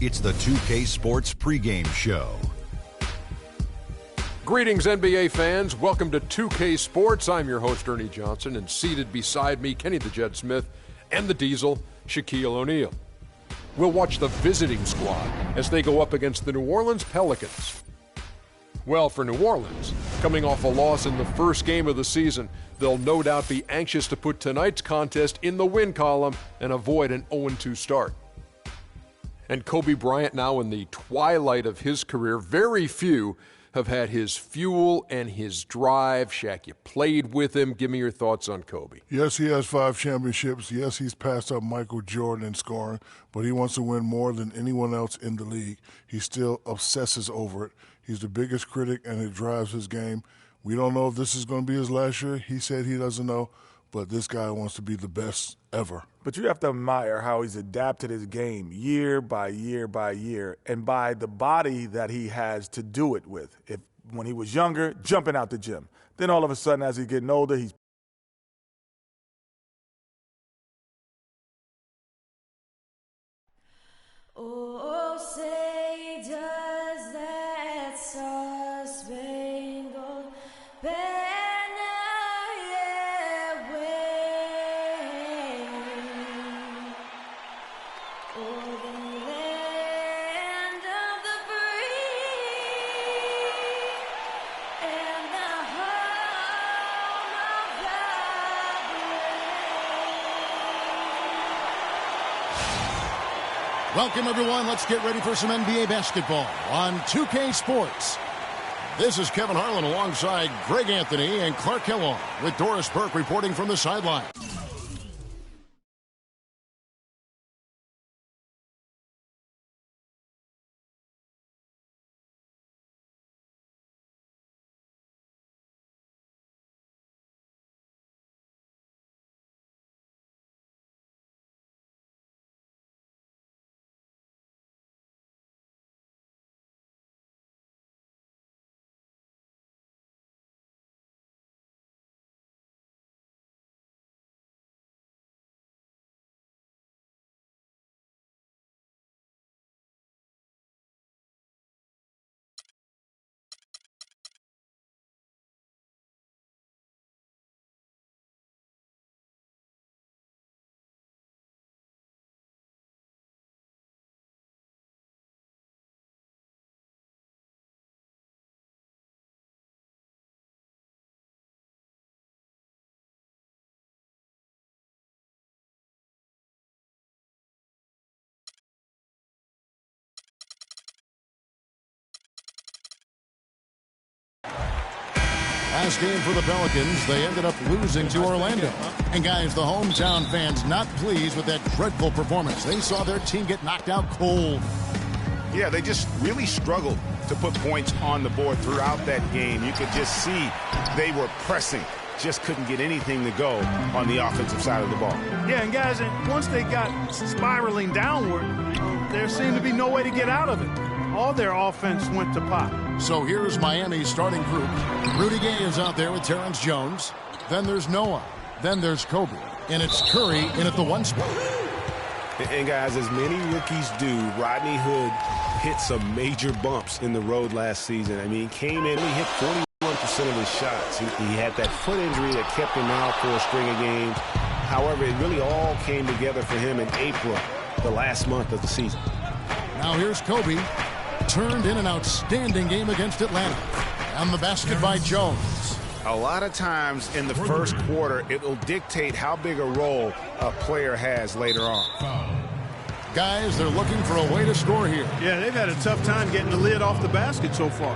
It's the 2K Sports pregame show. Greetings, NBA fans. Welcome to 2K Sports. I'm your host, Ernie Johnson, and seated beside me, Kenny the Jet Smith and the Diesel, Shaquille O'Neal. We'll watch the visiting squad as they go up against the New Orleans Pelicans. Well, for New Orleans, coming off a loss in the first game of the season, they'll no doubt be anxious to put tonight's contest in the win column and avoid an 0-2 start. And Kobe Bryant now in the twilight of his career, very few have had his fuel and his drive. Shaq, you played with him. Give me your thoughts on Kobe. Yes, he has 5 championships. Yes, he's passed up Michael Jordan in scoring, but he wants to win more than anyone else in the league. He still obsesses over it. He's the biggest critic, and it drives his game. We don't know if this is going to be his last year. He said he doesn't know, but this guy wants to be the best ever. But you have to admire how he's adapted his game year by year by year, and by the body that he has to do it with. When he was younger, jumping out the gym. Then all of a sudden, as he's getting older, he's oh, say does that star-spangled banner yet wave o'er the land of the free and the home of the brave. Welcome, everyone. Let's get ready for some NBA basketball on 2K Sports. This is Kevin Harlan alongside Greg Anthony and Clark Kellogg with Doris Burke reporting from the sideline. Last game for the Pelicans, they ended up losing to Orlando. And guys, the hometown fans not pleased with that dreadful performance. They saw their team get knocked out cold. Yeah, they just really struggled to put points on the board throughout that game. You could just see they were pressing, just couldn't get anything to go on the offensive side of the ball. Yeah, and guys, once they got spiraling downward, there seemed to be no way to get out of it. All their offense went to pot. So here's Miami's starting group. Rudy Gay is out there with Terrence Jones. Then there's Noah. Then there's Kobe. And it's Curry in at the 1 spot. And guys, as many rookies do, Rodney Hood hit some major bumps in the road last season. I mean, he came in, he hit 41% of his shots. He had that foot injury that kept him out for a string of games. However, it really all came together for him in April, the last month of the season. Now here's Kobe. Turned in an outstanding game against Atlanta. And the basket by Jones. A lot of times in the first quarter, it will dictate how big a role a player has later on. Guys, they're looking for a way to score here. Yeah, they've had a tough time getting the lid off the basket so far.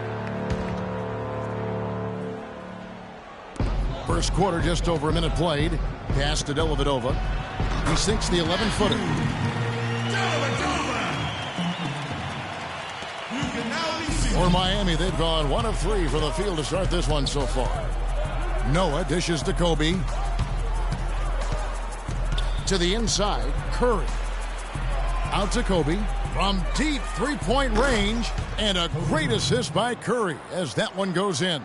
First quarter, just over a minute played. Pass to Dellavedova. He sinks the 11-footer. For Miami, they've gone 1 of 3 for the field to start this one so far. Noah dishes to Kobe. To the inside, Curry. Out to Kobe from deep three-point range, and a great assist by Curry as that one goes in.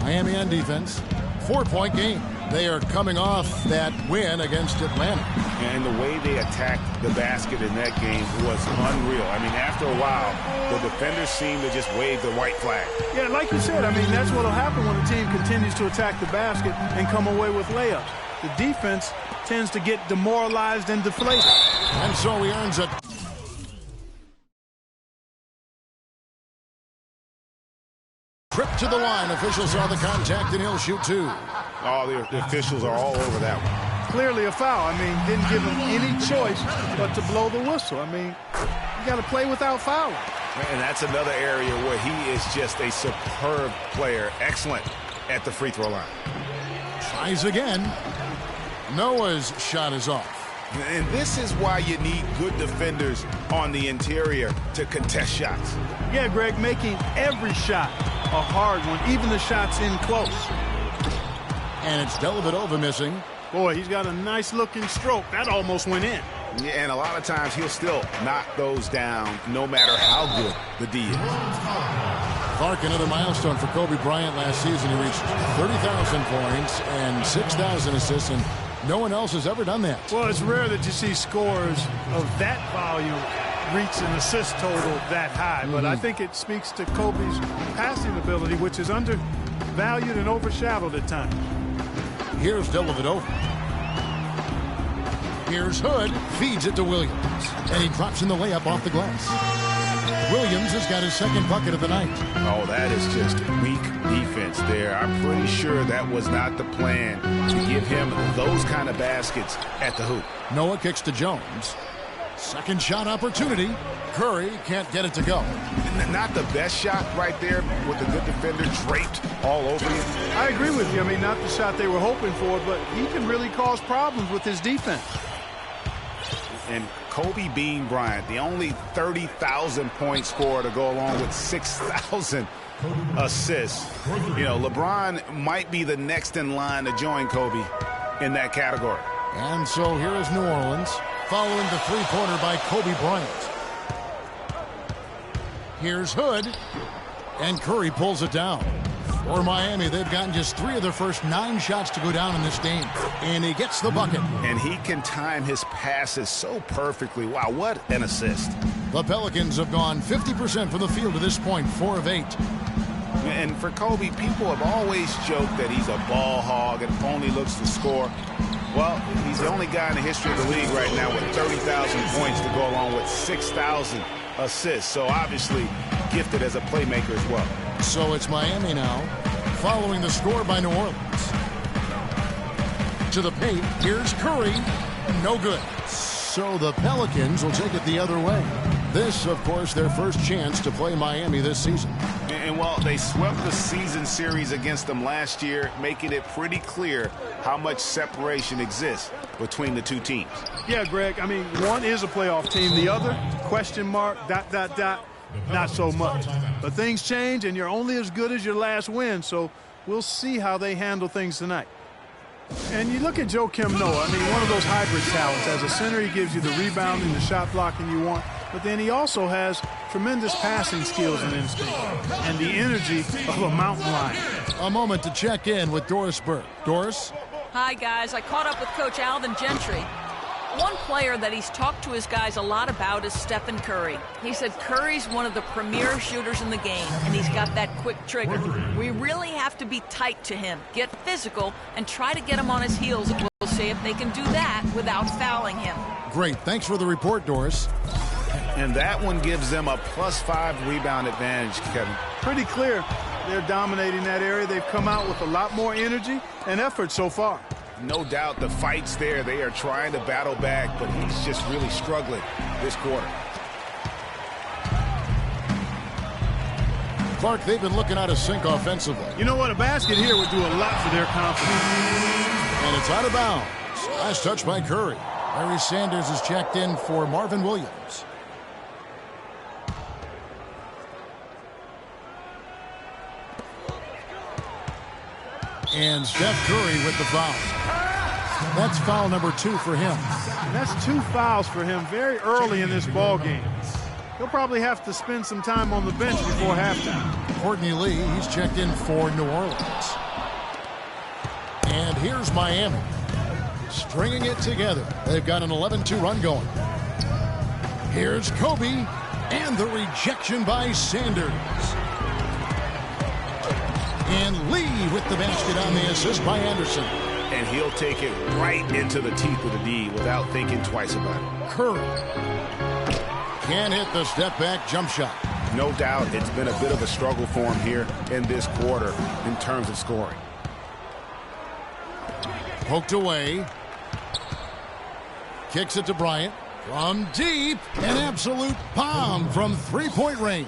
Miami on defense, 4-point game. They are coming off that win against Atlanta. And the way they attacked the basket in that game was unreal. I mean, after a while, the defenders seemed to just wave the white flag. Yeah, like you said, I mean, that's what will happen when a team continues to attack the basket and come away with layups. The defense tends to get demoralized and deflated. And so he earns a trip to the line. Officials saw the contact, and he'll shoot two. Oh, the officials are all over that one. Clearly a foul. I mean, didn't give him any choice but to blow the whistle. I mean, you got to play without fouling. And that's another area where he is just a superb player. Excellent at the free throw line. Tries again. Noah's shot is off. And this is why you need good defenders on the interior to contest shots. Yeah, Greg, making every shot a hard one, even the shots in close. And it's Dellavedova missing. Boy, he's got a nice-looking stroke. That almost went in. Yeah, and a lot of times he'll still knock those down no matter how good the D is. Clark, another milestone for Kobe Bryant last season. He reached 30,000 points and 6,000 assists, and no one else has ever done that. Well, it's rare that you see scores of that volume reach an assist total that high, but I think it speaks to Kobe's passing ability, which is undervalued and overshadowed at times. Here's Dellavedova. Here's Hood, feeds it to Williams, and he drops in the layup off the glass. Williams has got his second bucket of the night. Oh, that is just weak defense there. I'm pretty sure that was not the plan to give him those kind of baskets at the hoop. Noah kicks to Jones. Second shot opportunity. Curry can't get it to go. Not the best shot right there with the good defender draped all over you. I agree with you. I mean, not the shot they were hoping for, but he can really cause problems with his defense. And Kobe Bean Bryant, the only 30,000 point scorer to go along with 6,000 assists. You know, LeBron might be the next in line to join Kobe in that category. And so here is New Orleans following the three-pointer by Kobe Bryant. Here's Hood, and Curry pulls it down. For Miami, they've gotten just 3 of their first 9 shots to go down in this game, and he gets the bucket. And he can time his passes so perfectly. Wow, what an assist. The Pelicans have gone 50% from the field to this point, 4 of 8. And for Kobe, people have always joked that he's a ball hog and only looks to score. Well, he's the only guy in the history of the league right now with 30,000 points to go along with 6,000 assists. So obviously gifted as a playmaker as well. So it's Miami now, following the score by New Orleans. To the paint, here's Curry. No good. So the Pelicans will take it the other way. This, of course, their first chance to play Miami this season. And while they swept the season series against them last year, making it pretty clear how much separation exists between the two teams. Yeah, Greg, I mean, one is a playoff team. The other, question mark, ... not so much. But things change, and you're only as good as your last win, so we'll see how they handle things tonight. And you look at Joakim Noah, I mean, one of those hybrid talents. As a center, he gives you the rebounding, the shot blocking you want, but then he also has tremendous passing skills and instinct, and the energy of a mountain lion. A moment to check in with Doris Burke. Doris? Hi, guys. I caught up with Coach Alvin Gentry. One player that he's talked to his guys a lot about is Stephen Curry. He said Curry's one of the premier shooters in the game, and he's got that quick trigger. We really have to be tight to him, get physical, and try to get him on his heels. We'll see if they can do that without fouling him. Great. Thanks for the report, Doris. And that one gives them a +5 rebound advantage, Kevin. Pretty clear they're dominating that area. They've come out with a lot more energy and effort so far. No doubt the fight's there. They are trying to battle back, but he's just really struggling this quarter. Clark, they've been looking out of sync offensively. You know what? A basket here would do a lot for their confidence. And it's out of bounds. Last touch by Curry. Larry Sanders is checked in for Marvin Williams. And Steph Curry with the foul. That's foul number 2 for him. And that's 2 fouls for him very early in this ball game. He'll probably have to spend some time on the bench before halftime. Courtney Lee, he's checked in for New Orleans. And here's Miami. Stringing it together. They've got an 11-2 run going. Here's Kobe. And the rejection by Sanders. And Lee with the basket on the assist by Anderson. And he'll take it right into the teeth of the D without thinking twice about it. Curry can hit the step-back jump shot. No doubt it's been a bit of a struggle for him here in this quarter in terms of scoring. Poked away. Kicks it to Bryant. From deep, an absolute bomb from three-point range.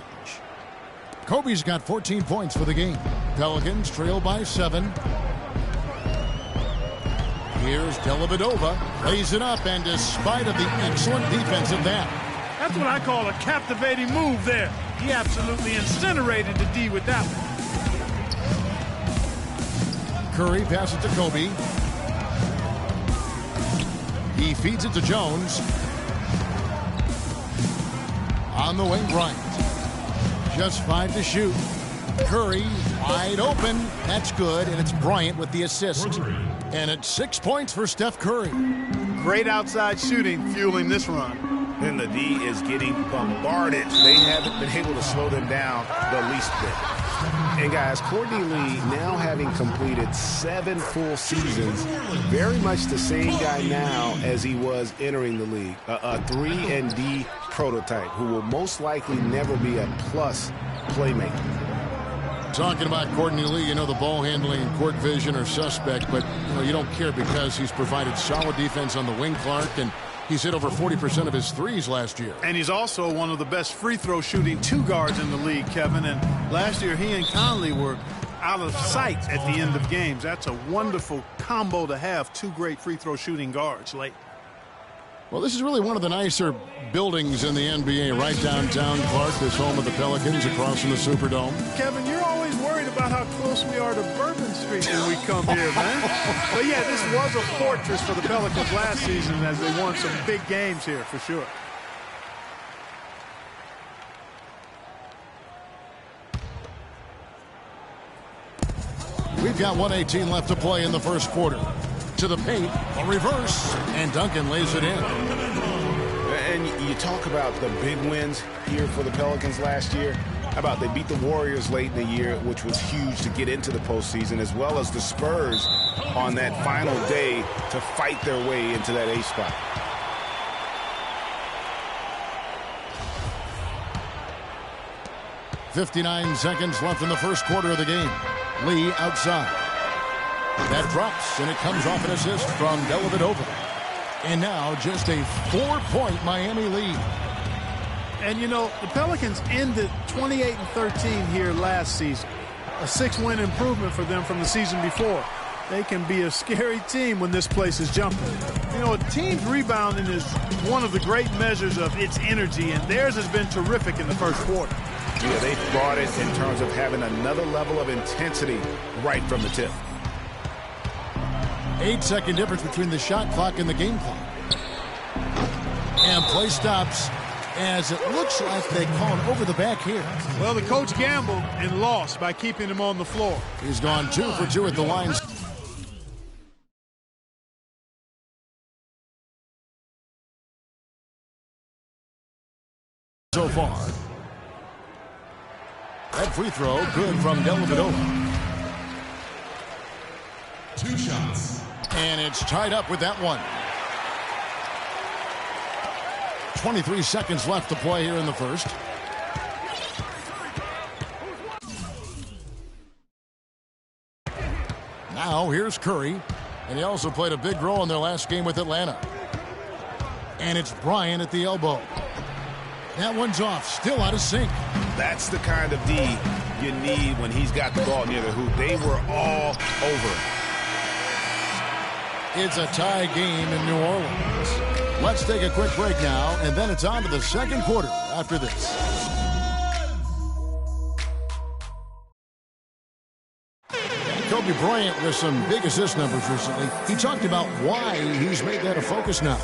Kobe's got 14 points for the game. Pelicans trail by 7. Here's Dellavedova. Lays it up, and despite of the excellent defense of that. That's what I call a captivating move there. He absolutely incinerated the D with that one. Curry passes to Kobe. He feeds it to Jones. On the wing, Bryant. Just 5 to shoot. Curry wide open. That's good, and it's Bryant with the assist. And it's 6 points for Steph Curry. Great outside shooting fueling this run. And the D is getting bombarded. They haven't been able to slow them down the least bit. And guys, Courtney Lee, now having completed 7 full seasons, very much the same guy now as he was entering the league. A 3-and-D prototype who will most likely never be a plus playmaker. Talking about Courtney Lee, you know the ball handling and court vision are suspect, but you don't care because he's provided solid defense on the wing, Clark, and he's hit over 40% of his threes last year. And he's also one of the best free throw shooting 2 guards in the league, Kevin. And last year he and Conley were out of sight at the end of games. That's a wonderful combo to have 2 great free throw shooting guards late. Well, this is really one of the nicer buildings in the NBA, right downtown, Clark, this home of the Pelicans across from the Superdome. Kevin, you're always worried about how close we are to Bourbon Street when we come here, man. But yeah, this was a fortress for the Pelicans last season as they won some big games here for sure. We've got 1:18 left to play in the first quarter. To the paint, a reverse, and Duncan lays it in. And you talk about the big wins here for the Pelicans last year. How about they beat the Warriors late in the year, which was huge to get into the postseason, as well as the Spurs on that final day to fight their way into that 8th spot. .59 seconds left in the first quarter of the game. Lee outside. That drops, and it comes off an assist from Dellavedova. And now just a 4-point Miami lead. And, you know, the Pelicans ended 28-13 here last season. A 6-win improvement for them from the season before. They can be a scary team when this place is jumping. You know, a team's rebounding is one of the great measures of its energy, and theirs has been terrific in the first quarter. Yeah, they brought it in terms of having another level of intensity right from the tip. 8-second difference between the shot clock and the game clock. And play stops as it looks like they called over the back here. Well, the coach gambled and lost by keeping him on the floor. He's gone 2 for 2 at the line so far. That free throw good from Dellavedova. 2 shots. And it's tied up with that one. 23 seconds left to play here in the first. Now here's Curry. And he also played a big role in their last game with Atlanta. And it's Bryant at the elbow. That one's off, still out of sync. That's the kind of D you need when he's got the ball near the hoop. They were all over it. It's a tie game in New Orleans. Let's take a quick break now, and then it's on to the second quarter after this. Kobe Bryant with some big assist numbers recently. He talked about why he's made that a focus now.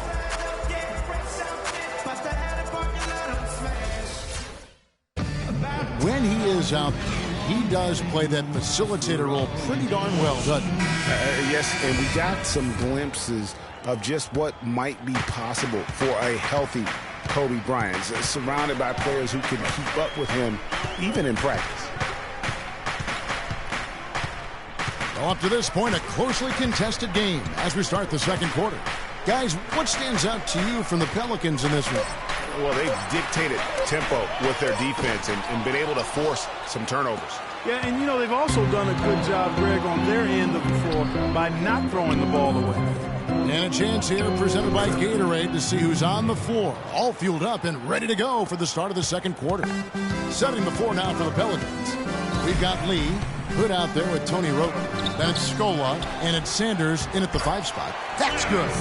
When he is out, he does play that facilitator role pretty darn well, doesn't he? Yes, and we got some glimpses of just what might be possible for a healthy Kobe Bryant, surrounded by players who can keep up with him even in practice. Well, up to this point, a closely contested game as we start the second quarter. Guys, what stands out to you from the Pelicans in this one? Well, they've dictated tempo with their defense and been able to force some turnovers. Yeah, and, you know, they've also done a good job, Greg, on their end of the floor by not throwing the ball away. And a chance here presented by Gatorade to see who's on the floor, all fueled up and ready to go for the start of the second quarter. Setting the floor now for the Pelicans. We've got Lee, Hood out there with Tony Wroten. Then it's Scola, and it's Sanders in at the 5 spot. That's good.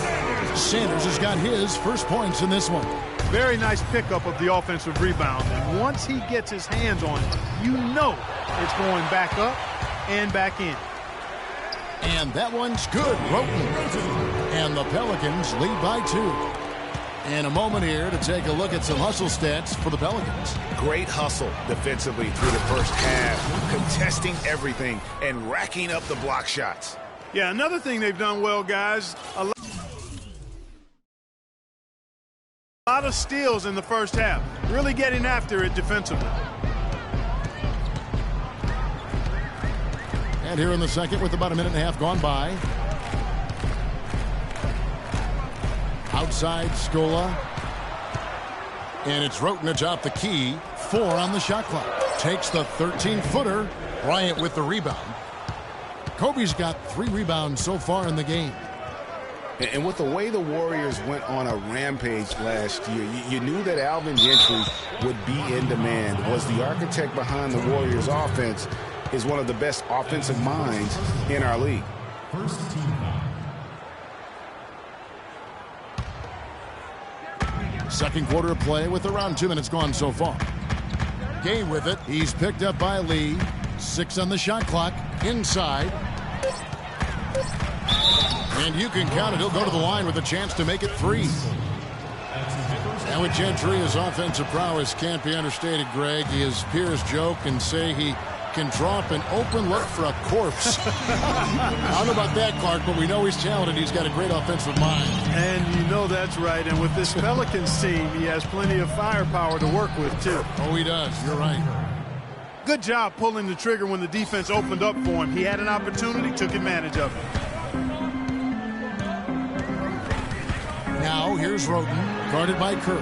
Sanders has got his first points in this one. Very nice pickup of the offensive rebound. And once he gets his hands on it, you know it's going back up and back in. And that one's good, Wroten. And the Pelicans lead by 2. In a moment here to take a look at some hustle stats for the Pelicans. Great hustle defensively through the first half, contesting everything and racking up the block shots. Yeah, another thing they've done well, guys, a lot of steals in the first half, really getting after it defensively. And here in the second with about a minute and a half gone by. Outside Scola. And it's Wroten atop the key. 4 on the shot clock. Takes the 13-footer. Bryant with the rebound. Kobe's got 3 rebounds so far in the game. And with the way the Warriors went on a rampage last year, you knew that Alvin Gentry would be in demand. Was the architect behind the Warriors' offense, is one of the best offensive minds in our league. First team. Second quarter of play with around 2 minutes gone so far. Gay with it. He's picked up by Lee. 6 on the shot clock. Inside. And you can count it. He'll go to the line with a chance to make it 3. And with Gentry, his offensive prowess can't be understated, Greg. His peers joke and say he can drop an open look for a corpse. I don't know about that, Clark, but we know he's talented. He's got a great offensive mind. And you know that's right. And with this Pelicans team, he has plenty of firepower to work with, too. Oh, he does. You're right. Good job pulling the trigger when the defense opened up for him. He had an opportunity, took advantage of it. Now, here's Wroten, guarded by Curry.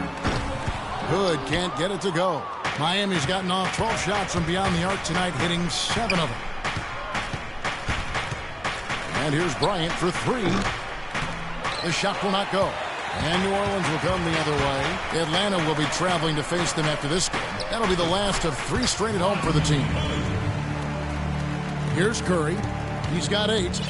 Hood can't get it to go. Miami's gotten off 12 shots from beyond the arc tonight, hitting 7 of them. And here's Bryant for 3. The shot will not go. And New Orleans will come the other way. Atlanta will be traveling to face them after this game. That'll be the last of 3 straight at home for the team. Here's Curry. He's got 8.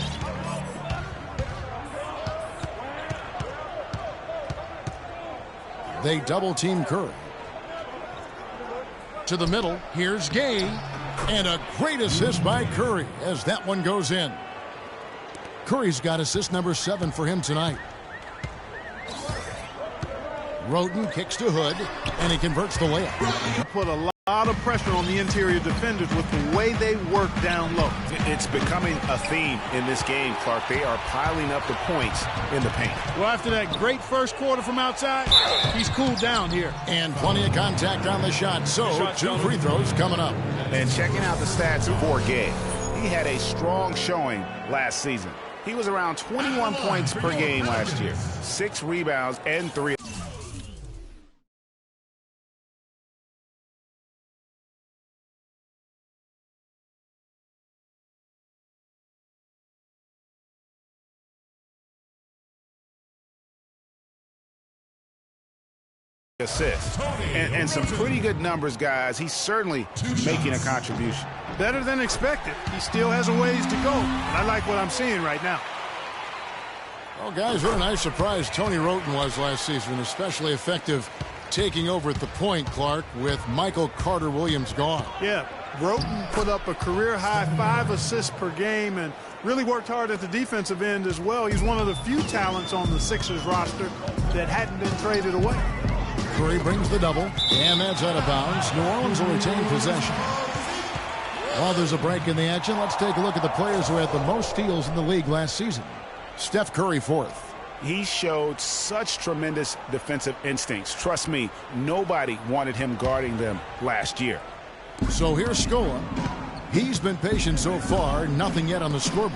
They double-team Curry. To the middle, here's Gay. And a great assist by Curry as that one goes in. Curry's got assist number 7 for him tonight. Wroten kicks to Hood, and he converts the layup. Put a lot of pressure on the interior defenders with the way they work down low. It's becoming a theme in this game, Clark. They are piling up the points in the paint. Well, after that great first quarter from outside, he's cooled down here. And plenty of contact on the shot, so 2 free throws coming up. And checking out the stats for Gay, he had a strong showing last season. He was around 21 points per game last year, 6 rebounds and 3. Assists and some pretty good numbers, guys. He's certainly making a contribution. Better than expected. He still has a ways to go. I like what I'm seeing right now. Well, guys, what a nice surprise Tony Wroten was last season, especially effective taking over at the point, Clark, with Michael Carter-Williams gone. Yeah, Wroten put up a career-high 5 assists per game and really worked hard at the defensive end as well. He's one of the few talents on the Sixers roster that hadn't been traded away. Curry brings the double, and that's out of bounds. New Orleans will retain possession. While there's a break in the action, let's take a look at the players who had the most steals in the league last season. Steph Curry fourth. He showed such tremendous defensive instincts. Trust me, nobody wanted him guarding them last year. So here's Scola. He's been patient so far, nothing yet on the scoreboard.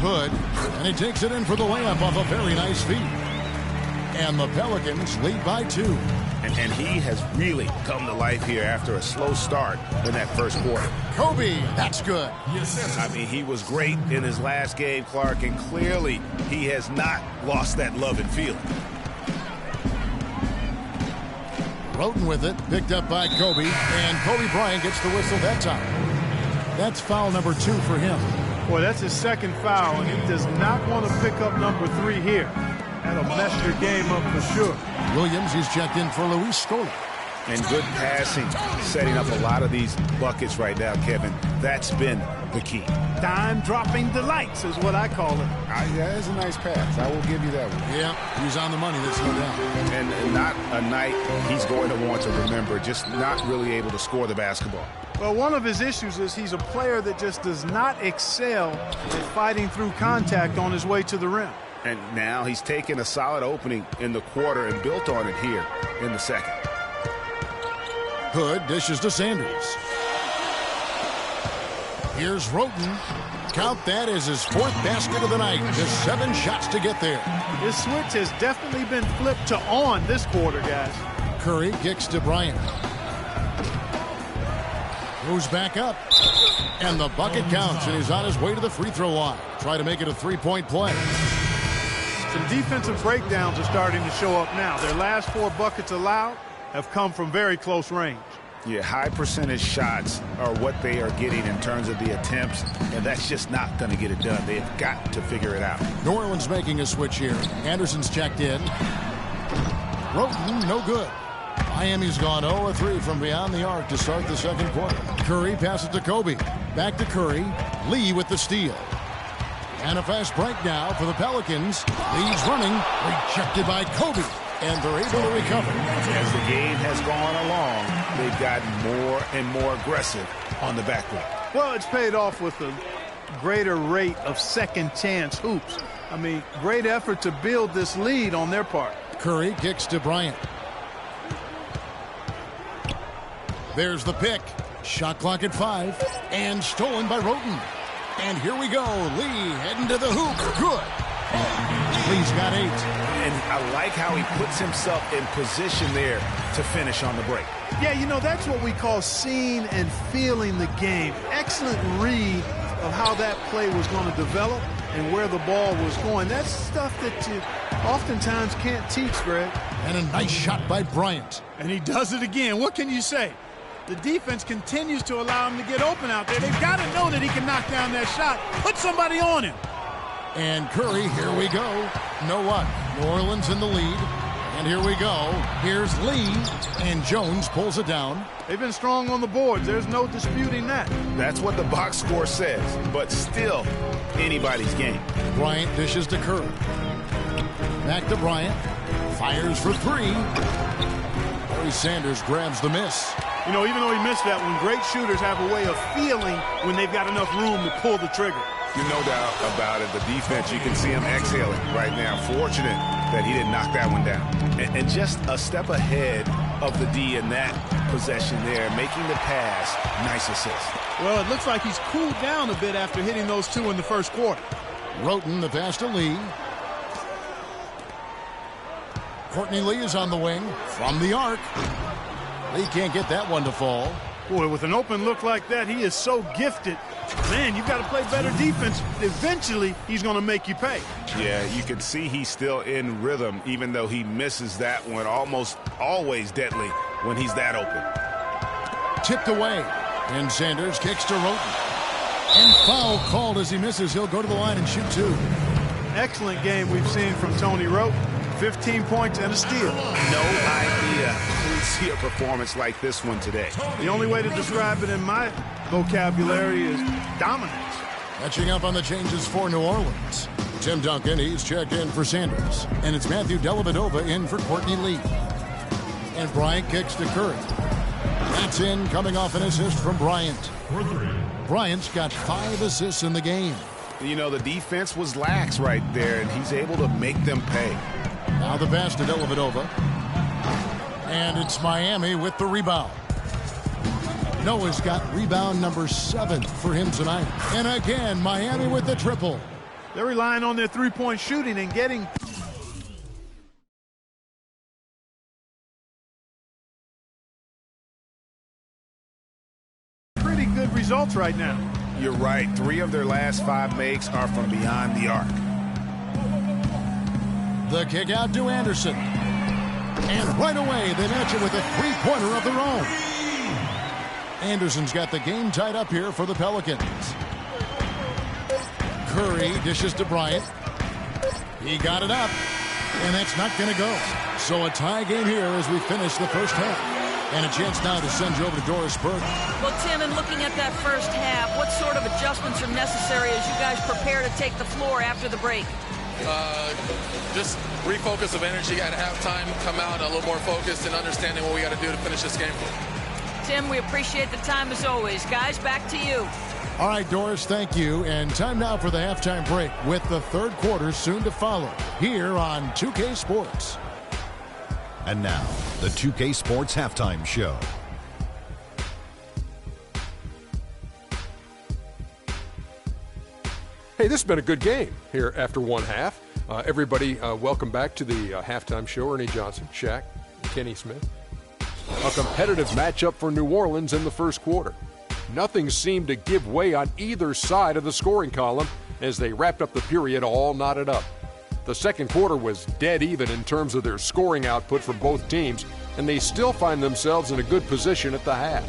Hood, and he takes it in for the layup off a very nice feed. And the Pelicans lead by 2. And he has really come to life here after a slow start in that first quarter. Kobe, that's good. I mean, he was great in his last game, Clark, and clearly he has not lost that love and feeling. Roten with it, picked up by Kobe, and Kobe Bryant gets the whistle that time. That's foul number 2 for him. Boy, that's his second foul, and he does not want to pick up number 3 here. That'll mess your game up for sure. Williams is checked in for Luis Scola. And good passing, setting up a lot of these buckets right now, Kevin. That's been the key. Dime-dropping delights is what I call it. That is a nice pass. I will give you that one. Yeah, he's on the money, that's no doubt. And not a night he's going to want to remember, just not really able to score the basketball. Well, one of his issues is he's a player that just does not excel at fighting through contact on his way to the rim. And now he's taken a solid opening in the quarter and built on it here in the second. Hood dishes to Sanders. Here's Roten. Count that as his 4th basket of the night. Just 7 shots to get there. His switch has definitely been flipped to on this quarter, guys. Curry kicks to Bryant. Goes back up. And the bucket counts, and he's on his way to the free throw line. Try to make it a 3-point play. Some defensive breakdowns are starting to show up now. Their last 4 buckets allowed have come from very close range. Yeah, high percentage shots are what they are getting in terms of the attempts, and that's just not going to get it done. They've got to figure it out. New Orleans making a switch here. Anderson's checked in. Roten, no good. Miami's gone 0-3 from beyond the arc to start the second quarter. Curry passes to Kobe. Back to Curry. Lee with the steal. And a fast break now for the Pelicans. Lee's running. Rejected by Kobe. And they're able to recover. As the game has gone along, they've gotten more and more aggressive on the backcourt. Well, it's paid off with a greater rate of second chance hoops. I mean, great effort to build this lead on their part. Curry kicks to Bryant. There's the pick. Shot clock at 5. And stolen by Roten. And here we go. Lee heading to the hoop. Good. Lee's got 8. And I like how he puts himself in position there to finish on the break. Yeah, you know, that's what we call seeing and feeling the game. Excellent read of how that play was going to develop and where the ball was going. That's stuff that you oftentimes can't teach, Greg. And a nice shot by Bryant. And he does it again. What can you say? The defense continues to allow him to get open out there. They've got to know that he can knock down that shot. Put somebody on him. And Curry, here we go. No what? New Orleans in the lead. And here we go. Here's Lee. And Jones pulls it down. They've been strong on the boards. There's no disputing that. That's what the box score says. But still, anybody's game. Bryant dishes to Curry. Back to Bryant. Fires for 3. Barry Sanders grabs the miss. You know, even though he missed that one, great shooters have a way of feeling when they've got enough room to pull the trigger. You no doubt about it. The defense, you can see him exhaling right now. Fortunate that he didn't knock that one down. And just a step ahead of the D in that possession there, making the pass. Nice assist. Well, it looks like he's cooled down a bit after hitting those 2 in the first quarter. Roten, the pass to Lee. Courtney Lee is on the wing from the arc. Lee can't get that one to fall. Boy, with an open look like that, he is so gifted. Man, you've got to play better defense. Eventually, he's going to make you pay. Yeah, you can see he's still in rhythm, even though he misses that one. Almost always deadly when he's that open. Tipped away. And Sanders kicks to Roten. And foul called as he misses. He'll go to the line and shoot 2. Excellent game we've seen from Tony Roten. 15 points and a steal. No idea we'd see a performance like this one today. The only way to describe it in my vocabulary is dominance. Catching up on the changes for New Orleans. Tim Duncan, he's checked in for Sanders. And it's Matthew Dellavedova in for Courtney Lee. And Bryant kicks to Curry. That's in, coming off an assist from Bryant. Bryant's got 5 assists in the game. You know, the defense was lax right there, and he's able to make them pay. Now the pass to Dellavedova. And it's Miami with the rebound. Noah's got rebound number 7 for him tonight. And again, Miami with the triple. They're relying on their three-point shooting and getting pretty good results right now. You're right. 3 of their last 5 makes are from beyond the arc. The kick out to Anderson. And right away, they match it with a three-pointer of their own. Anderson's got the game tied up here for the Pelicans. Curry dishes to Bryant. He got it up, and that's not going to go. So a tie game here as we finish the first half. And a chance now to send you over to Doris Burke. Well, Tim, in looking at that first half, what sort of adjustments are necessary as you guys prepare to take the floor after the break? Just refocus of energy at halftime, come out a little more focused and understanding what we got to do to finish this game. Tim, we appreciate the time as always. Guys, back to you. All right, Doris, thank you. And time now for the halftime break with the third quarter soon to follow here on 2K Sports. And now, the 2K Sports Halftime Show. Hey, this has been a good game here after one half. Everybody, welcome back to the halftime show. Ernie Johnson, Shaq, Kenny Smith. A competitive matchup for New Orleans in the first quarter. Nothing seemed to give way on either side of the scoring column as they wrapped up the period all knotted up. The second quarter was dead even in terms of their scoring output for both teams, and they still find themselves in a good position at the half.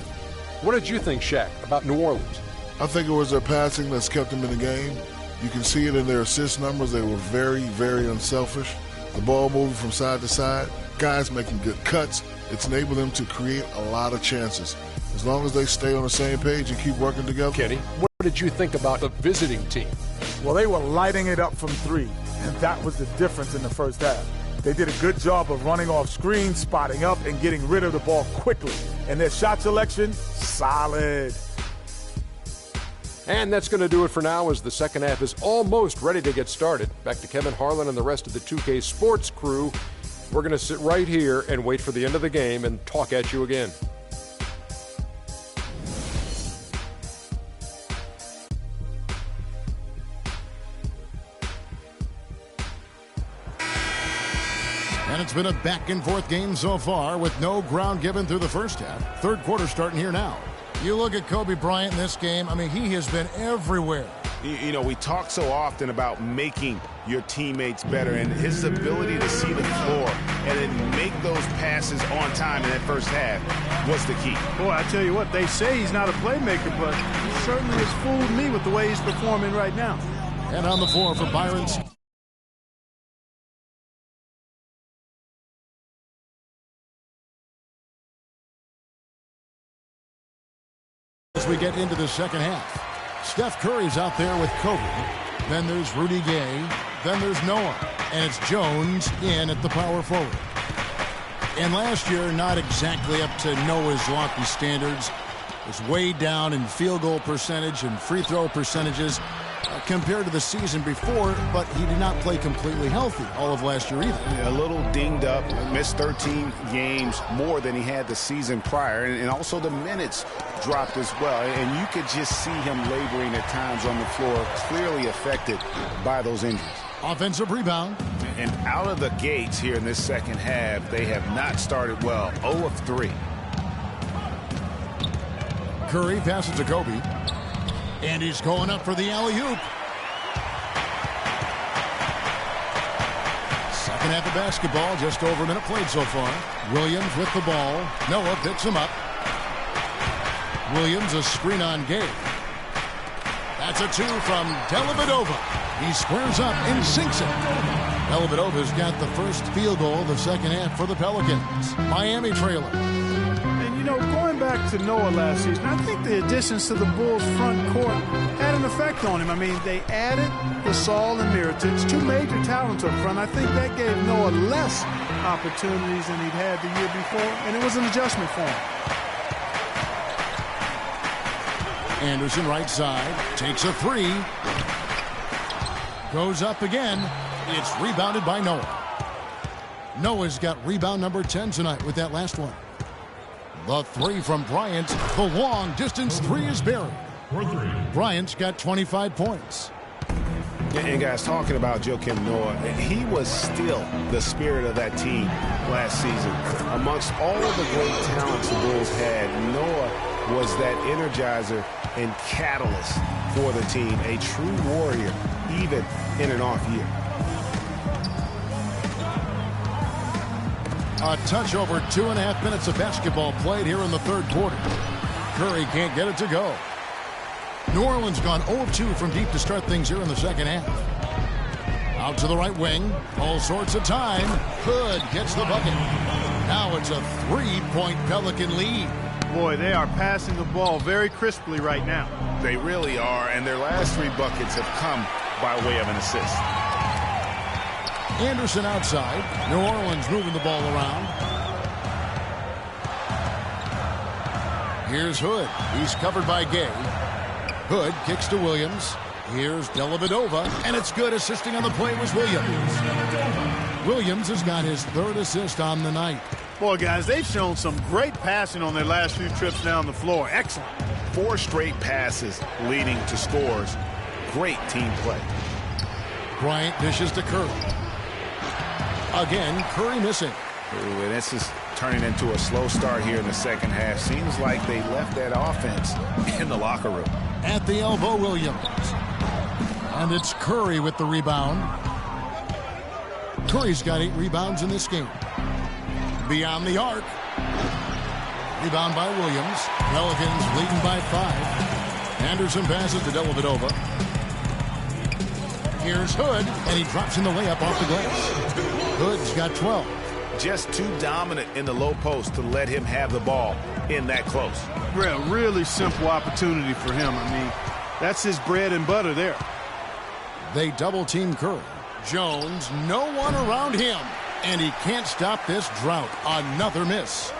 What did you think, Shaq, about New Orleans? I think it was their passing that's kept them in the game. You can see it in their assist numbers. They were very, very unselfish. The ball moving from side to side, guys making good cuts. It's enabled them to create a lot of chances. As long as they stay on the same page and keep working together. Kenny, what did you think about the visiting team? Well, they were lighting it up from 3, and that was the difference in the first half. They did a good job of running off screens, spotting up, and getting rid of the ball quickly. And their shot selection, solid. And that's going to do it for now as the second half is almost ready to get started. Back to Kevin Harlan and the rest of the 2K Sports crew. We're going to sit right here and wait for the end of the game and talk at you again. And it's been a back-and-forth game so far with no ground given through the first half. Third quarter starting here now. You look at Kobe Bryant in this game, I mean, he has been everywhere. You know, we talk so often about making your teammates better, and his ability to see the floor and then make those passes on time in that first half was the key. Boy, I tell you what, they say he's not a playmaker, but he certainly has fooled me with the way he's performing right now. And on the floor for Byron. As we get into the second half, Steph Curry's out there with Kobe. Then there's Rudy Gay. Then there's Noah. And it's Jones in at the power forward. And last year, not exactly up to Noah's lofty standards. Was way down in field goal percentage and free throw percentages compared to the season before, but he did not play completely healthy all of last year either. A little dinged up, missed 13 games more than he had the season prior, and also the minutes dropped as well. And you could just see him laboring at times on the floor, clearly affected by those injuries. Offensive rebound. And out of the gates here in this second half, they have not started well. 0 of 3. Curry passes to Kobe. And he's going up for the alley-oop. Second half of basketball, just over a minute played so far. Williams with the ball. Noah picks him up. Williams a screen on Gay. That's a 2 from Dellavedova. He squares up and sinks it. Dellavedova's got the first field goal of the second half for the Pelicans. Miami trailer. And, you know, going back to Noah last season, I think the additions to the Bulls' front court had an effect on him. I mean, they added Gasol and Mirotic, 2 major talents up front. I think that gave Noah less opportunities than he'd had the year before, and it was an adjustment for him. Anderson right side. Takes a three. Goes up again. It's rebounded by Noah. Noah's got rebound number 10 tonight with that last one. The three from Bryant. The long distance three is buried. Bryant's got 25 points. And guys, talking about Joakim Noah, he was still the spirit of that team last season. Amongst all of the great talents the Bulls had, Noah was that energizer and catalyst for the team. A true warrior, even in an off year. A touch over 2.5 minutes of basketball played here in the third quarter. Curry can't get it to go. New Orleans gone 0-2 from deep to start things here in the second half. Out to the right wing. All sorts of time. Hood gets the bucket. Now it's a 3-point Pelican lead. Boy, they are passing the ball very crisply right now. They really are, and their last 3 buckets have come by way of an assist. Anderson outside. New Orleans moving the ball around. Here's Hood. He's covered by Gay. Hood kicks to Williams. Here's Dellavedova, and it's good. Assisting on the play was Williams. Williams has got his 3rd assist on the night. Boy, guys, they've shown some great passing on their last few trips down the floor. Excellent. 4 straight passes leading to scores. Great team play. Bryant dishes to Curry. Again, Curry missing. Ooh, and this is turning into a slow start here in the second half. Seems like they left that offense in the locker room. At the elbow, Williams. And it's Curry with the rebound. Curry's got 8 rebounds in this game. Beyond the arc. Rebound by Williams. Pelicans leading by 5. Anderson passes to Dellavedova. Here's Hood, and he drops in the layup off the glass. Hood's got 12. Just too dominant in the low post to let him have the ball in that close. Really simple opportunity for him. I mean, that's his bread and butter there. They double-team Curry. Jones, no one around him. And he can't stop this drought. Another miss.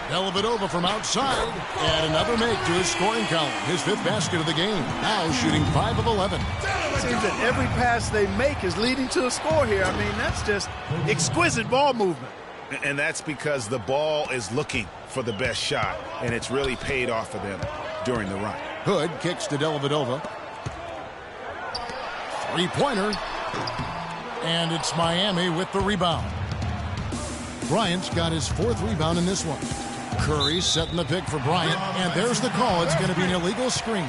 Dellavedova from outside. And another make to his scoring column. His 5th basket of the game. Now shooting 5 of 11. It seems that every pass they make is leading to a score here. I mean, that's just exquisite ball movement. And that's because the ball is looking for the best shot, and it's really paid off for them during the run. Hood kicks to Dellavedova. 3-pointer. And it's Miami with the rebound. Bryant's got his 4th rebound in this one. Curry setting the pick for Bryant, and there's the call. It's going to be an illegal screen.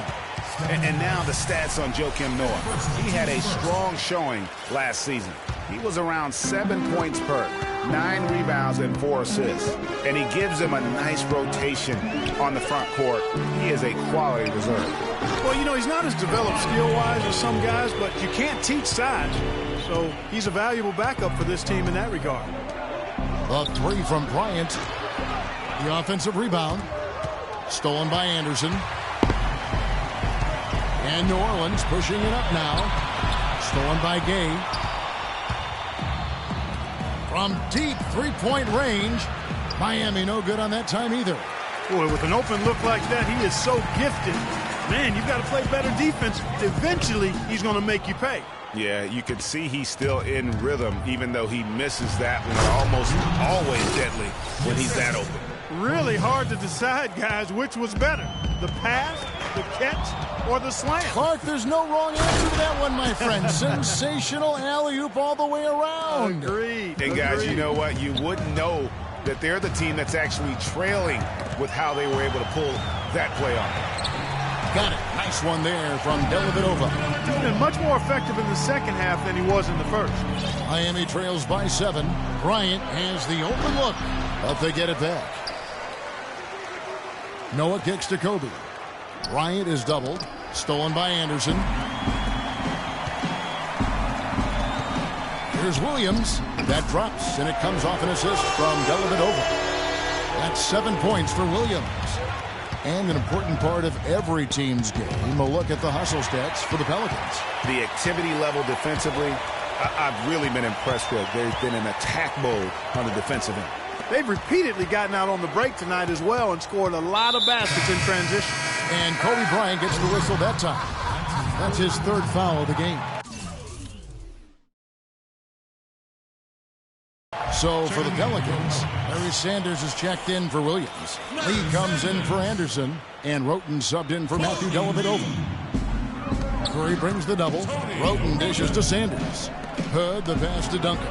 And now the stats on Joakim Noah. He had a strong showing last season. He was around 7 points per, 9 rebounds, and 4 assists. And he gives them a nice rotation on the front court. He is a quality reserve. Well, you know, he's not as developed skill-wise as some guys, but you can't teach size. So he's a valuable backup for this team in that regard. The 3 from Bryant. The offensive rebound. Stolen by Anderson. And New Orleans pushing it up now. Stolen by Gay. From deep 3-point range. Miami no good on that time either. Boy, with an open look like that, he is so gifted. Man, you've got to play better defense. Eventually, he's going to make you pay. Yeah, you can see he's still in rhythm, even though he misses that one. Almost always deadly when he's that open. Really hard to decide, guys, which was better. The pass, the catch, or the slam. Clark, there's no wrong answer to that one, my friend. Sensational alley-oop all the way around. Agreed. And guys, you know what? You wouldn't know that they're the team that's actually trailing with how they were able to pull that play off. Got it. Nice one there from Dellavedova. He's been much more effective in the second half than he was in the first. Miami trails by 7. Bryant has the open look, but they get it back. Noah kicks to Kobe. Bryant is doubled. Stolen by Anderson. Here's Williams. That drops, and it comes off an assist from Dellavedova. That's 7 points for Williams. And an important part of every team's game, a look at the hustle stats for the Pelicans. The activity level defensively, I've really been impressed with. They've been in attack mode on the defensive end. They've repeatedly gotten out on the break tonight as well and scored a lot of baskets in transition. And Kobe Bryant gets the whistle that time. That's his third foul of the game. So for the Pelicans, Larry Sanders is checked in for Williams. Lee comes in for Anderson. And Roten subbed in for Matthew Dellavedova. Curry brings the double. Roten dishes to Sanders. Hood the pass to Duncan.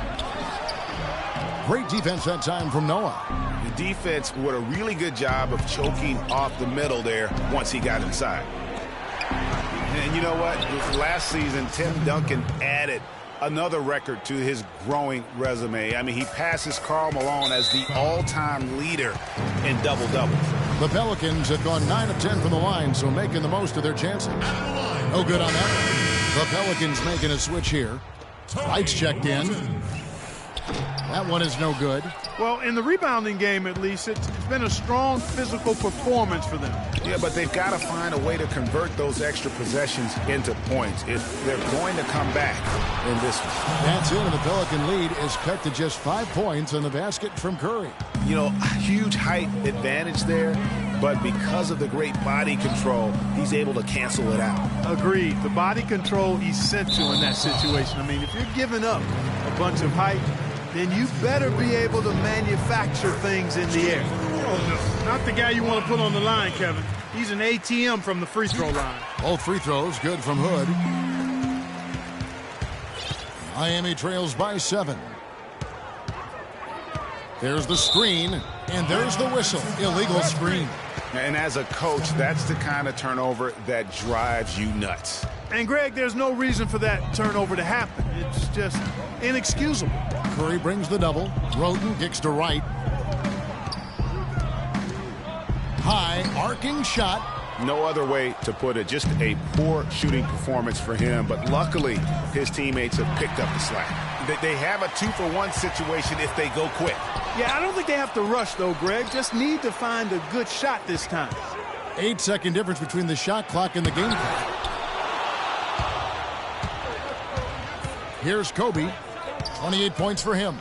Great defense that time from Noah. The defense did a really good job of choking off the middle there once he got inside. And you know what? Last season, Tim Duncan added another record to his growing resume. I mean, he passes Karl Malone as the all-time leader in double-doubles. The Pelicans have gone 9 of 10 from the line, so making the most of their chances. No good on that one. The Pelicans making a switch here. Wright's checked in. That one is no good. Well, in the rebounding game, at least, it's been a strong physical performance for them. Yeah, but they've got to find a way to convert those extra possessions into points if they're going to come back in this one. That's it, and the Pelican lead is cut to just 5 points on the basket from Curry. You know, huge height advantage there, but because of the great body control, he's able to cancel it out. Agreed. The body control essential in that situation. I mean, if you're giving up a bunch of height, then you better be able to manufacture things in the air. Oh, no. Not the guy you want to put on the line, Kevin. He's an ATM from the free throw line. Both free throws good from Hood. Miami trails by 7. There's the screen, and there's the whistle. Illegal screen. And as a coach, that's the kind of turnover that drives you nuts. And, Greg, there's no reason for that turnover to happen. It's just inexcusable. Curry brings the double. Roten kicks to Wright. High, arcing shot. No other way to put it. Just a poor shooting performance for him. But luckily, his teammates have picked up the slack. They have a 2-for-1 situation if they go quick. Yeah, I don't think they have to rush, though, Greg. Just need to find a good shot this time. 8-second difference between the shot clock and the game clock. Here's Kobe. 28 points for him.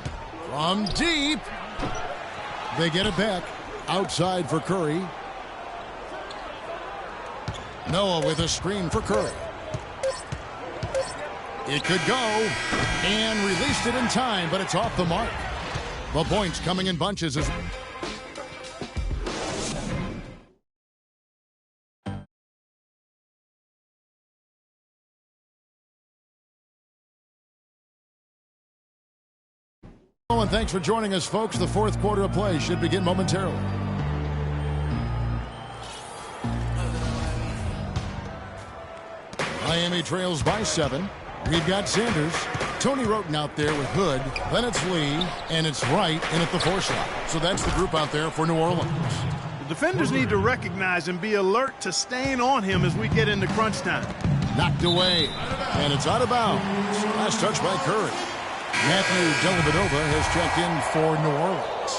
From deep. They get it back. Outside for Curry. Noah with a screen for Curry. It could go. And released it in time, but it's off the mark. The points coming in bunches as... And thanks for joining us, folks. The fourth quarter of play should begin momentarily. Miami trails by 7. We've got Sanders. Tony Roten out there with Hood. Then it's Lee, and it's Wright in at the 4 slot. So that's the group out there for New Orleans. The defenders need to recognize and be alert to staying on him as we get into crunch time. Knocked away, and it's out of bounds. Last touch by Curry. Matthew Dellavedova has checked in for New Orleans.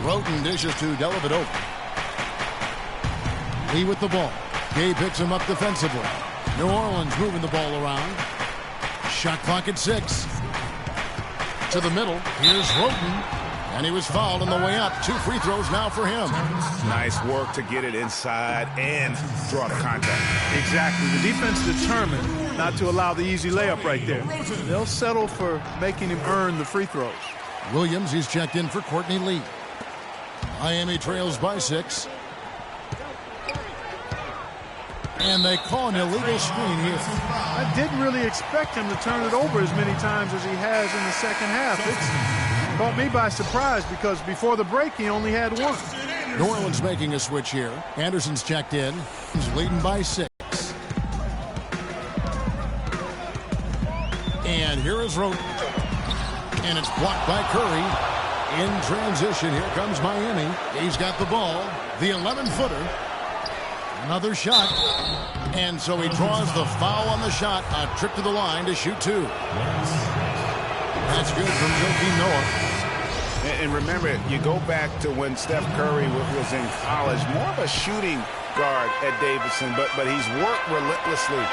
Roten dishes to Dellavedova. Lee with the ball. Gay picks him up defensively. New Orleans moving the ball around. Shot clock at 6. To the middle. Here's Roten. And he was fouled on the way up. 2 free throws now for him. Nice work to get it inside and draw the contact. Exactly. The defense determined not to allow the easy layup right there. They'll settle for making him earn the free throws. Williams, he's checked in for Courtney Lee. Miami trails by 6. And they call an illegal screen here. I didn't really expect him to turn it over as many times as he has in the second half. It's caught me by surprise because before the break he only had 1. New Orleans making a switch here. Anderson's checked in. He's leading by 6. And here is Roten. And it's blocked by Curry. In transition, here comes Miami. He's got the ball. The 11-footer. Another shot. And so he draws the foul on the shot. A trip to the line to shoot 2. That's good from Joakim Noah. And remember, you go back to when Steph Curry was in college, more of a shooting guard at Davidson, but he's worked relentlessly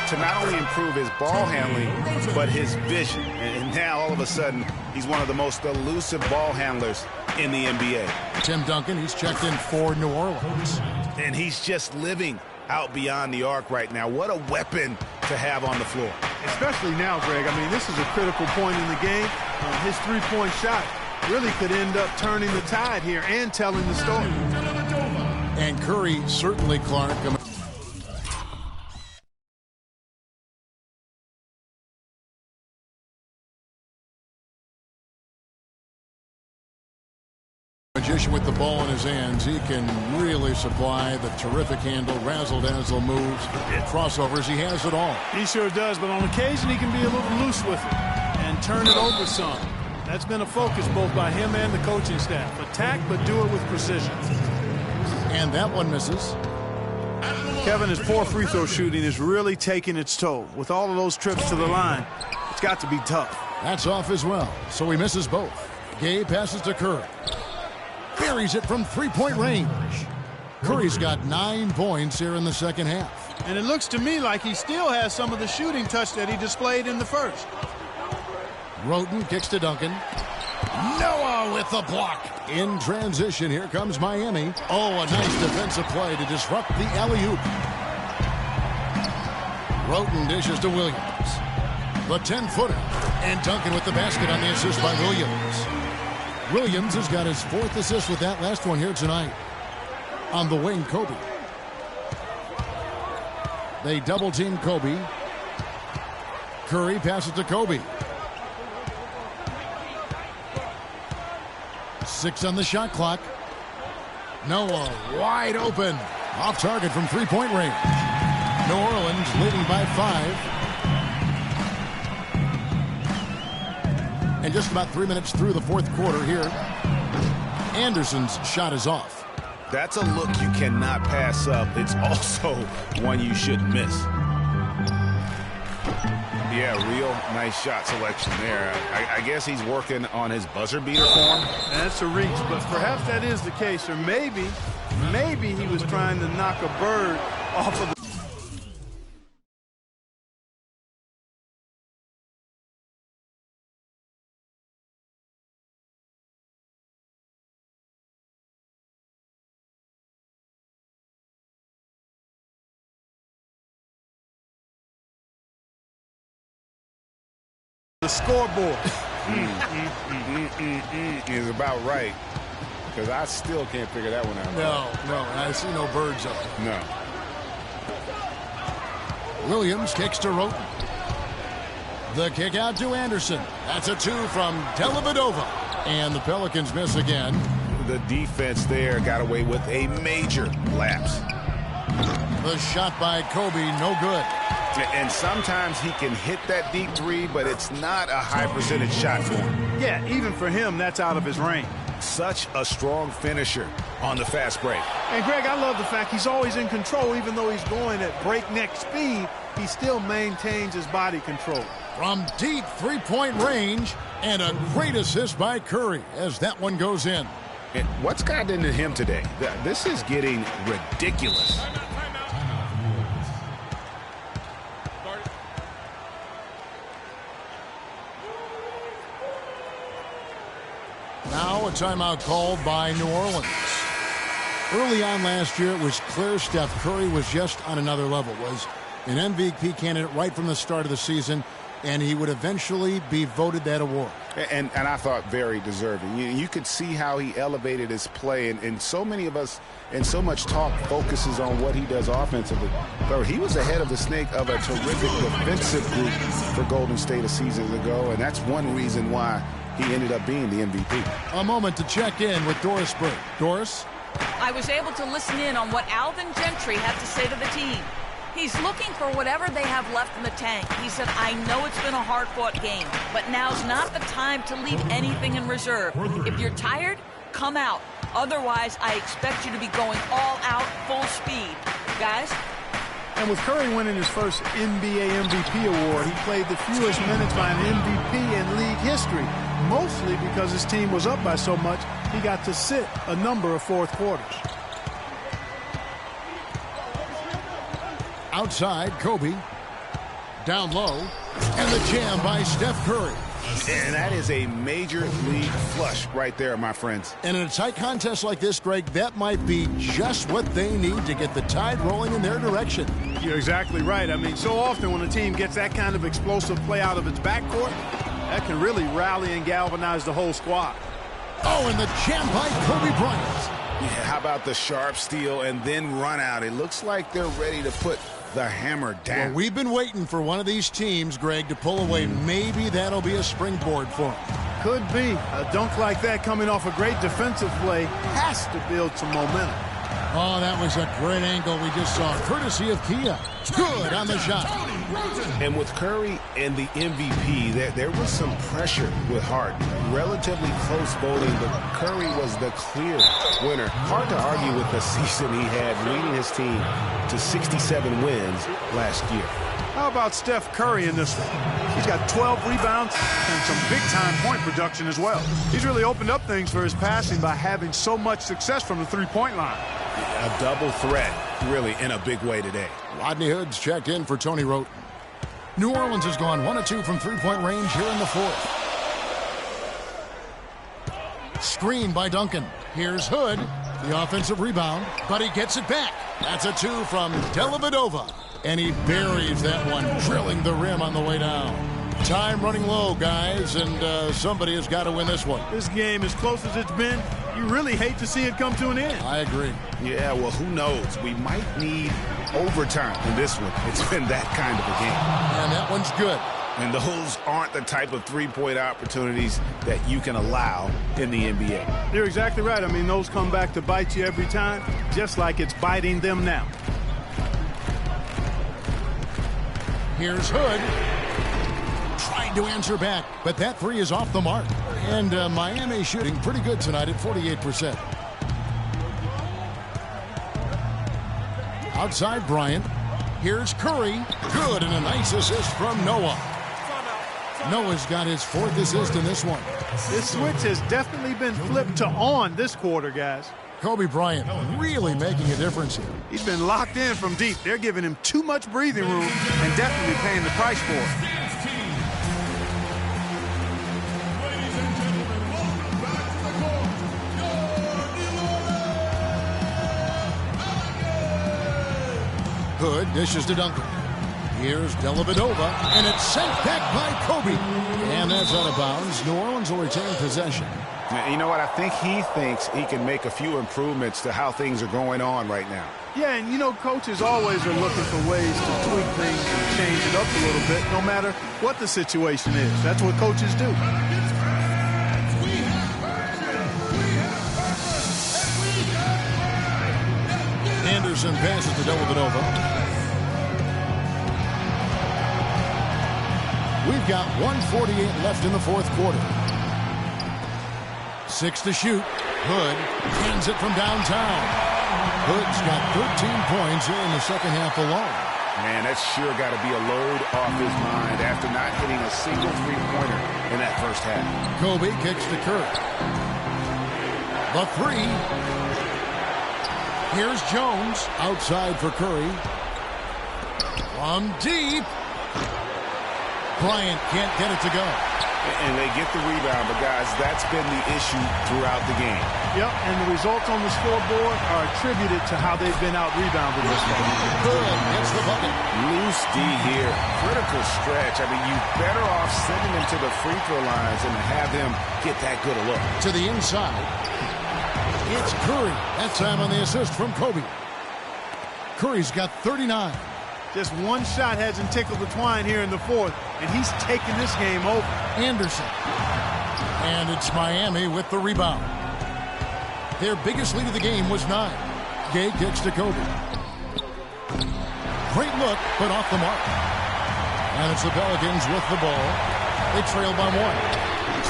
to not only improve his ball handling, but his vision. And now, all of a sudden, he's one of the most elusive ball handlers in the NBA. Tim Duncan, he's checked in for New Orleans. And he's just living out beyond the arc right now. What a weapon to have on the floor. Especially now, Greg. I mean, this is a critical point in the game. His three-point shot really could end up turning the tide here and telling the story. And Curry, certainly, Clark. Magician with the ball in his hands. He can really supply the terrific handle, razzle-dazzle moves, crossovers. He has it all. He sure does, but on occasion he can be a little loose with it and turn it over some. That's been a focus both by him and the coaching staff. Attack, but do it with precision. And that one misses. Kevin, his poor free throw shooting is really taking its toll. With all of those trips to the line, it's got to be tough. That's off as well, so he misses both. Gay passes to Curry. Buries it from three-point range. Curry's got 9 points here in the second half. And it looks to me like he still has some of the shooting touch that he displayed in the first. Roten kicks to Duncan. Noah with the block. In transition, here comes Miami. Oh, a nice defensive play to disrupt the alley-oop. Roten dishes to Williams. The 10-footer. And Duncan with the basket on the assist by Williams. Williams has got his 4th assist with that last one here tonight. On the wing, Kobe. They double-team Kobe. Curry passes to Kobe. 6 on the shot clock. Noah wide open. Off target from three-point range. New Orleans leading by 5. And just about 3 minutes through the fourth quarter here. Anderson's shot is off. That's a look you cannot pass up. It's also one you should miss. Yeah, real nice shot selection there. I guess he's working on his buzzer beater form. That's a reach, but perhaps that is the case. Or maybe he was trying to knock a bird off of the... The scoreboard is about right, because I still can't figure that one out. No, I see no birds up there. No. Williams kicks to Roten. The kick out to Anderson. That's a 2 from Dellavedova. And the Pelicans miss again. The defense there got away with a major lapse. The shot by Kobe, no good. And sometimes he can hit that deep 3, but it's not a high percentage shot for him. Yeah, even for him, that's out of his range. Such a strong finisher on the fast break. And Greg, I love the fact he's always in control. Even though he's going at breakneck speed, he still maintains his body control. From deep three-point range, and a great assist by Curry as that one goes in. And what's gotten into him today? This is getting ridiculous. Now a timeout called by New Orleans. Early on last year, it was clear Steph Curry was just on another level, was an MVP candidate right from the start of the season, and he would eventually be voted that award. And I thought very deserving. You could see how he elevated his play, and so many of us and so much talk focuses on what he does offensively. But he was ahead of the snake of a terrific defensive group for Golden State a season ago, and that's one reason why he ended up being the MVP. A moment to check in with Doris Burke. Doris? I was able to listen in on what Alvin Gentry had to say to the team. He's looking for whatever they have left in the tank. He said, I know it's been a hard-fought game, but now's not the time to leave anything in reserve. If you're tired, come out. Otherwise, I expect you to be going all out, full speed. Guys? And with Curry winning his first NBA MVP award, he played the fewest minutes by an MVP in league history, mostly because his team was up by so much he got to sit a number of fourth quarters. Outside, Kobe. Down low. And the jam by Steph Curry. And that is a major league flush right there, my friends. And in a tight contest like this, Greg, that might be just what they need to get the tide rolling in their direction. You're exactly right. I mean, so often when a team gets that kind of explosive play out of its backcourt, that can really rally and galvanize the whole squad. Oh, and the jam by Kobe Bryant. Yeah, how about the sharp steal and then run out? It looks like they're ready to put the hammer down. Well, we've been waiting for one of these teams, Greg, to pull away. Maybe that'll be a springboard for them. Could be. A dunk like that coming off a great defensive play has to build some momentum. Oh, that was a great angle we just saw, courtesy of Kia. Good on the shot. And with Curry and the MVP, there was some pressure with Harden. Relatively close voting, but Curry was the clear winner. Hard to argue with the season he had, leading his team to 67 wins last year. How about Steph Curry in this one? He's got 12 rebounds and some big-time point production as well. He's really opened up things for his passing by having so much success from the three-point line. A double threat, really, in a big way today. Rodney Hood's checked in for Tony Wroten. New Orleans has gone 1 of 2 from three-point range here in the fourth. Screen by Duncan. Here's Hood, the offensive rebound, but he gets it back. That's a 2 from Dellavedova. And he buries that one, drilling the rim on the way down. Time running low, guys, and somebody has got to win this one. This game, as close as it's been, you really hate to see it come to an end. I agree. Yeah, well, who knows? We might need overtime in this one. It's been that kind of a game. And that one's good. And those aren't the type of three-point opportunities that you can allow in the NBA. You're exactly right. I mean, those come back to bite you every time, just like it's biting them now. Here's Hood. Trying to answer back, but that three is off the mark. And Miami shooting pretty good tonight at 48%. Outside Bryant. Here's Curry. Good, and a nice assist from Noah. Noah's got his 4th assist in this one. This switch has definitely been flipped to on this quarter, guys. Kobe Bryant really making a difference here. He's been locked in from deep. They're giving him too much breathing room and definitely paying the price for it. Hood dishes to Duncan. Here's Dellavedova, and it's sent back by Kobe. And that's out of bounds. New Orleans will retain possession. You know what? I think he thinks he can make a few improvements to how things are going on right now. Yeah, and you know, coaches always are looking for ways to tweak things and change it up a little bit, no matter what the situation is. That's what coaches do. Anderson passes to Dellavedova. We've got 1:48 left in the fourth quarter. 6 to shoot. Hood hands it from downtown. Hood's got 13 points here in the second half alone. Man, that's sure got to be a load off his mind after not hitting a single three-pointer in that first half. Kobe kicks to Curry. The three. Here's Jones outside for Curry. From deep. Bryant can't get it to go. And they get the rebound, but guys, that's been the issue throughout the game. Yep, and the results on the scoreboard are attributed to how they've been out-rebounded this game. Good, hits the bucket. Loose D here, critical stretch. I mean, you better off sending him to the free throw lines and have him get that good a look. To the inside. It's Curry. That time on the assist from Kobe. Curry's got 39. Just one shot hasn't tickled the twine here in the fourth, and he's taking this game over. Anderson. And it's Miami with the rebound. Their biggest lead of the game was 9. Gay kicks to Kobe. Great look, but off the mark. And it's the Pelicans with the ball. They trail by 1.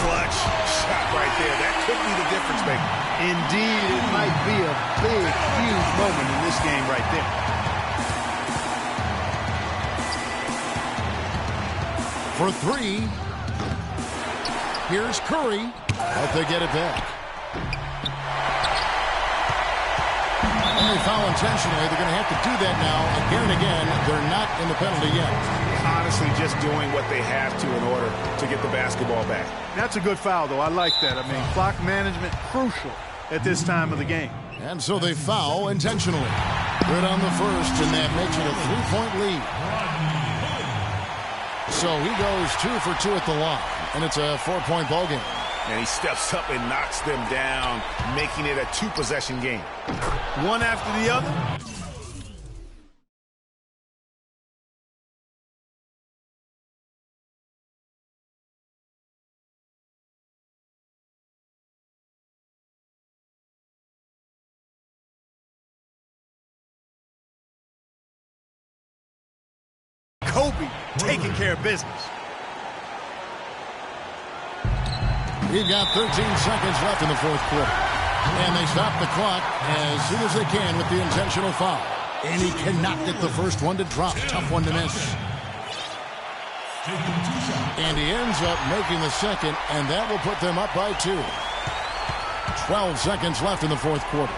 Clutch shot right there. That could be the difference maker. Indeed, it might be a big, huge moment in this game right there. for three. Here's Curry. But they get it back. And they foul intentionally. They're going to have to do that now. Again, they're not in the penalty yet. Honestly, just doing what they have to in order to get the basketball back. That's a good foul, though. I like that. I mean, clock management crucial at this time of the game. And so they foul intentionally. Good on the first, and that makes it a 3-point lead. So he goes 2 for 2 at the line, and it's a 4-point ball game. And he steps up and knocks them down, making it a 2-possession game. One after the other. Kobe taking care of business. We've got 13 seconds left in the fourth quarter. And they stop the clock as soon as they can with the intentional foul. And he cannot get the first one to drop. Tough one to miss. And he ends up making the second, and that will put them up by 2. 12 seconds left in the fourth quarter.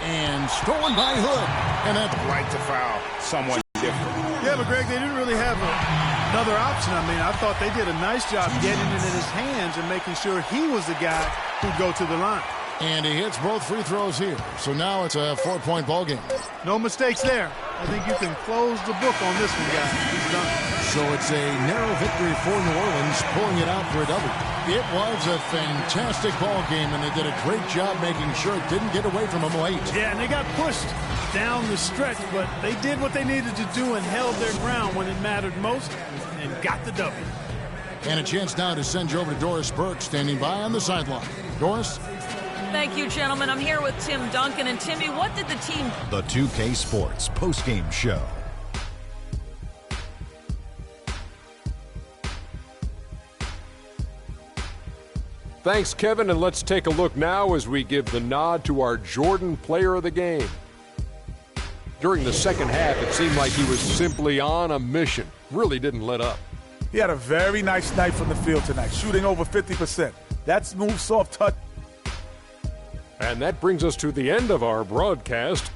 And stolen by Hood. And that's right to foul someone different. Yeah, but Greg, they didn't really have another option. I mean, I thought they did a nice job getting it in his hands and making sure he was the guy who'd go to the line. And he hits both free throws here. So now it's a 4-point ball game. No mistakes there. I think you can close the book on this one, guys. He's done. So it's a narrow victory for New Orleans, pulling it out for a double. It was a fantastic ball game, and they did a great job making sure it didn't get away from them late. Yeah, and they got pushed down the stretch, but they did what they needed to do and held their ground when it mattered most and got the W. And a chance now to send you over to Doris Burke, standing by on the sideline. Doris? Thank you, gentlemen. I'm here with Tim Duncan. And Timmy, what did the team... The 2K Sports postgame show. Thanks, Kevin, and let's take a look now as we give the nod to our Jordan player of the game. During the second half, it seemed like he was simply on a mission. Really didn't let up. He had a very nice night from the field tonight, shooting over 50%. That smooth, soft touch. And that brings us to the end of our broadcast.